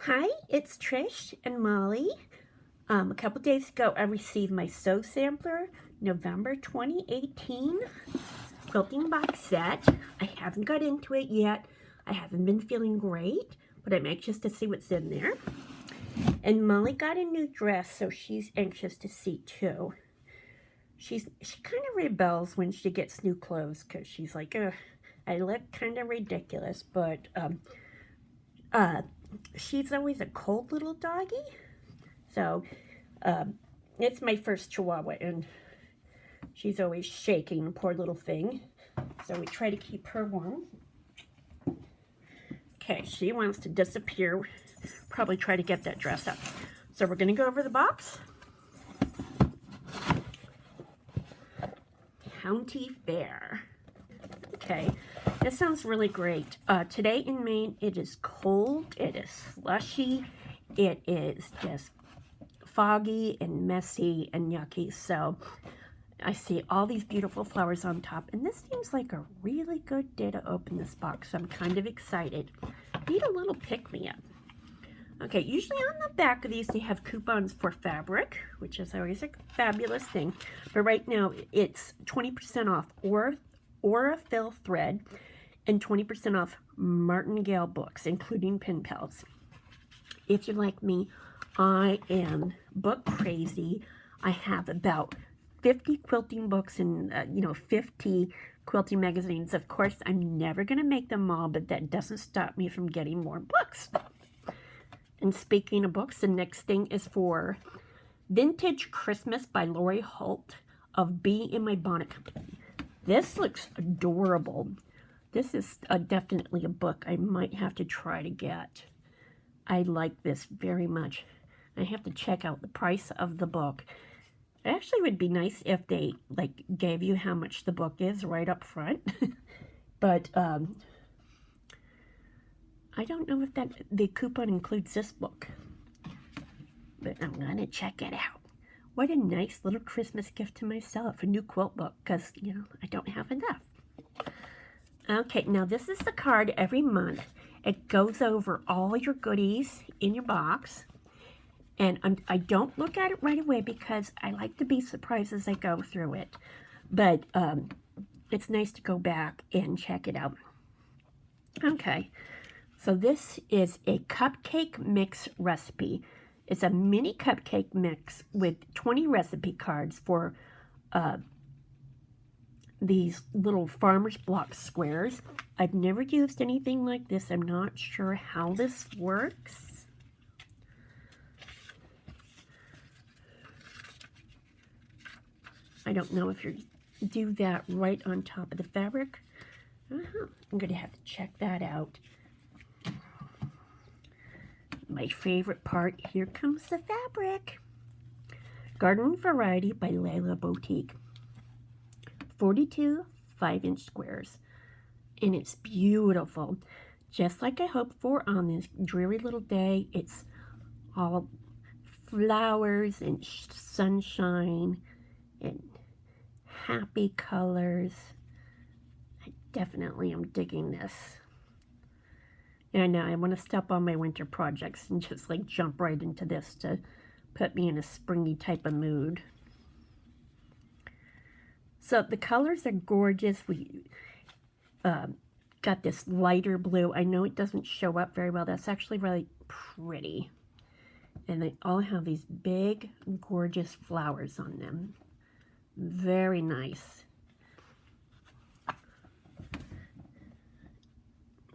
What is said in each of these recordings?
Hi, it's Trish and Molly. A couple days ago, I received my Sew Sampler November 2018 quilting box set. I haven't got into it yet. I haven't been feeling great, but I'm anxious to see what's in there. And Molly got a new dress, so she's anxious to see too. She kind of rebels when she gets new clothes because she's like, ugh, I look kind of ridiculous, but she's always a cold little doggy. So it's my first Chihuahua, and she's always shaking, poor little thing. So we try to keep her warm. Okay, she wants to disappear. Probably try to get that dress up. So we're going to go over the box. County Fair. Okay, this sounds really great. Today in Maine, it is cold, it is slushy, it is just foggy and messy and yucky. So I see all these beautiful flowers on top, and this seems like a really good day to open this box. So I'm kind of excited. Need a little pick-me-up. Okay, usually on the back of these they have coupons for fabric, which is always a fabulous thing. But right now it's 20% off Aurifil thread and 20% off Martingale books, including pen pals. If you're like me, I am book crazy. I have about 50 quilting books and 50 quilting magazines. Of course, I'm never going to make them all, but that doesn't stop me from getting more books. And speaking of books, the next thing is for Vintage Christmas by Lori Holt of Bee in My Bonnet Company. This looks adorable. This is definitely a book I might have to try to get. I like this very much. I have to check out the price of the book. It actually would be nice if they gave you how much the book is right up front. But I don't know if the coupon includes this book. But I'm going to check it out. What a nice little Christmas gift to myself, a new quilt book, because, I don't have enough. Okay, now this is the card every month. It goes over all your goodies in your box. And I don't look at it right away because I like to be surprised as I go through it. But it's nice to go back and check it out. Okay, so this is a cupcake mix recipe. It's a mini cupcake mix with 20 recipe cards for these little farmer's block squares. I've never used anything like this. I'm not sure how this works. I don't know if you do that right on top of the fabric. I'm going to have to check that out. My favorite part, here comes the fabric. Garden Variety by Layla Boutique. 42 5-inch squares. And it's beautiful. Just like I hoped for on this dreary little day. It's all flowers and sunshine and happy colors. I definitely am digging this. And now I want to stop on my winter projects and just jump right into this to put me in a springy type of mood. So the colors are gorgeous. We got this lighter blue. I know it doesn't show up very well. That's actually really pretty. And they all have these big, gorgeous flowers on them. Very nice.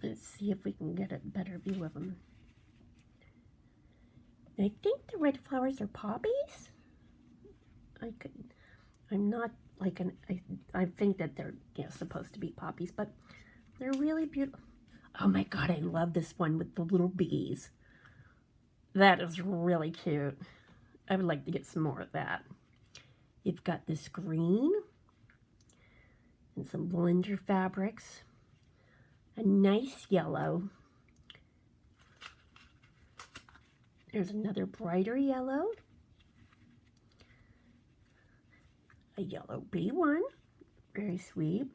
Let's see if we can get a better view of them. I think the red flowers are poppies. I'm not I think that they're supposed to be poppies, but they're really beautiful. Oh my God, I love this one with the little bees. That is really cute. I would like to get some more of that. You've got this green and some blender fabrics. A nice yellow. There's another brighter yellow. A yellow B1. Very sweet.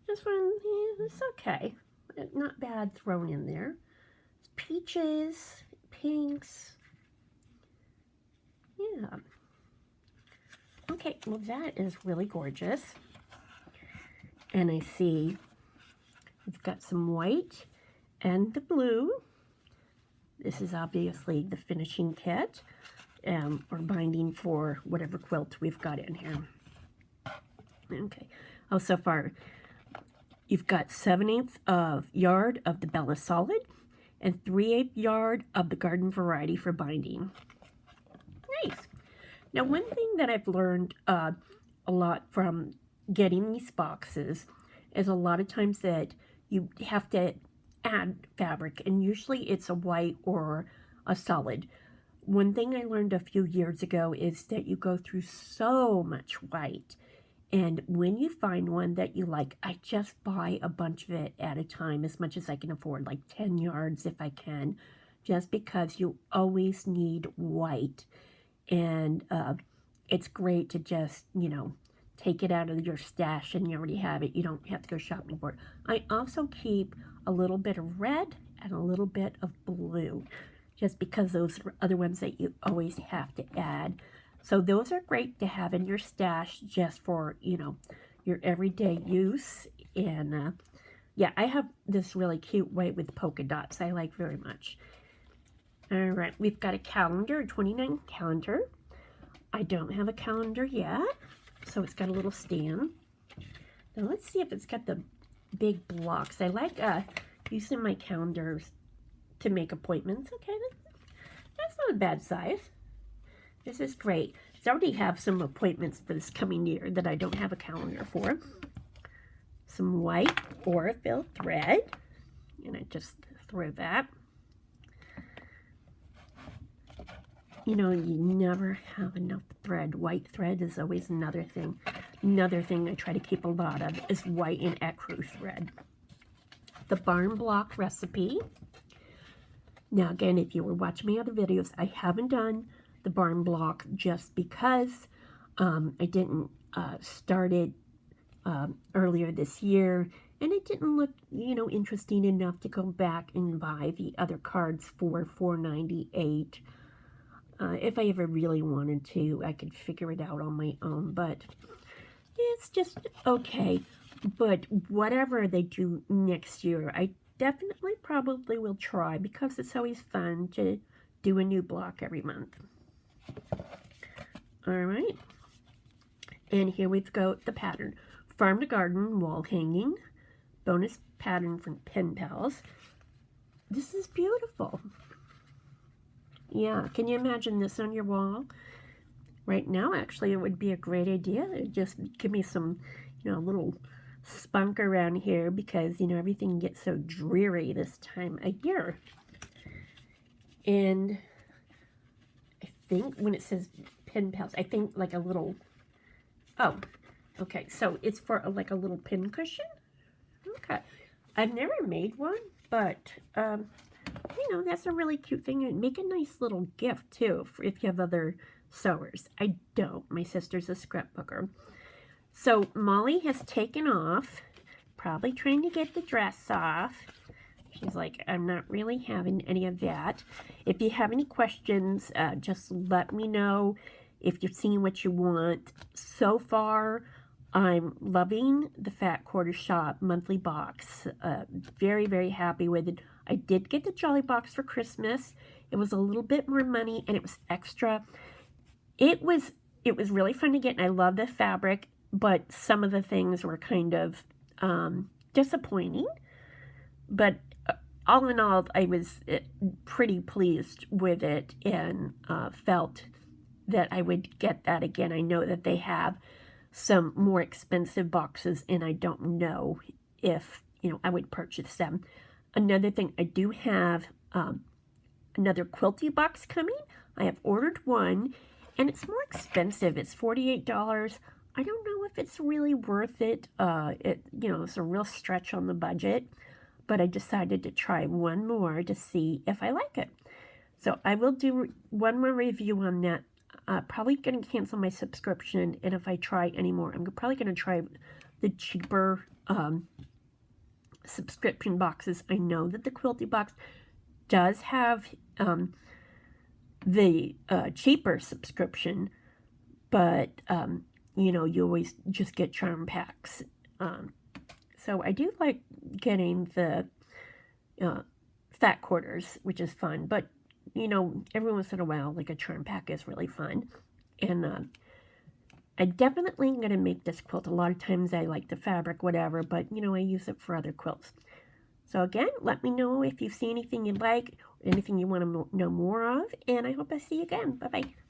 This one, it's okay. Not bad thrown in there. Peaches pinks. Yeah. Okay, well that is really gorgeous. And I see we've got some white and the blue. This is obviously the finishing kit or binding for whatever quilt we've got in here. Okay. Oh, so far you've got 7/8 of yard of the Bella Solid and 3/8 yard of the Garden Variety for binding. Nice. Now, one thing that I've learned a lot from getting these boxes is a lot of times that you have to add fabric, and usually it's a white or a solid. One thing I learned a few years ago is that you go through so much white, and when you find one that you like, I just buy a bunch of it at a time, as much as I can afford, like 10 yards if I can, just because you always need white. And it's great to just, you know, take it out of your stash and you already have it. You don't have to go shopping for it. I also keep a little bit of red and a little bit of blue, just because those are other ones that you always have to add. So those are great to have in your stash just for, you know, your everyday use. And yeah, I have this really cute white with polka dots I like very much. All right, we've got a calendar, a 29 calendar. I don't have a calendar yet, so it's got a little stand. Now let's see if it's got the big blocks. I like using my calendars to make appointments. Okay, that's not a bad size. This is great. I already have some appointments for this coming year that I don't have a calendar for. Some white Aurifil thread, and I just throw that. You know, you never have enough thread. White thread is always another thing. Another thing I try to keep a lot of is white and ecru thread. The barn block recipe. Now again, if you were watching my other videos, I haven't done the barn block just because I didn't start it earlier this year, and it didn't look, you know, interesting enough to go back and buy the other cards for $4.98. If I ever really wanted to, I could figure it out on my own, but it's just okay. But whatever they do next year, I definitely probably will try, because it's always fun to do a new block every month. All right. And here we've got the pattern. Farm to Garden wall hanging. Bonus pattern from Pen Pals. This is beautiful. Yeah, can you imagine this on your wall? Right now, actually, it would be a great idea. Just give me some, you know, little spunk around here, because, you know, everything gets so dreary this time of year. And I think when it says Pen Pals, I think like a little, oh, okay, so it's for like a little pin cushion? Okay. I've never made one, but, you know, that's a really cute thing. It'd make a nice little gift, too, if you have other sewers. I don't. My sister's a scrapbooker. So Molly has taken off, probably trying to get the dress off. She's like, I'm not really having any of that. If you have any questions, just let me know if you're seeing what you want. So far, I'm loving the Fat Quarter Shop monthly box. Very, very happy with it. I did get the Jolly Box for Christmas. It was a little bit more money, and it was extra. It was really fun to get, and I love the fabric, but some of the things were kind of disappointing. But all in all, I was pretty pleased with it, and felt that I would get that again. I know that they have some more expensive boxes, and I don't know if, you know, I would purchase them. Another thing, I do have another quilty box coming. I have ordered one, and it's more expensive. It's $48. I don't know if it's really worth it. You know, it's a real stretch on the budget, but I decided to try one more to see if I like it. So I will do one more review on that. Probably going to cancel my subscription, and if I try anymore, I'm probably going to try the cheaper subscription boxes. I know that the Quilty box does have the cheaper subscription, but you know, you always just get charm packs. So I do like getting the fat quarters, which is fun, but you know, every once in a while, like a charm pack is really fun. And I definitely am going to make this quilt. A lot of times I like the fabric, whatever, but you know, I use it for other quilts. So again, let me know if you see anything you like, anything you want to know more of, and I hope I see you again. Bye-bye.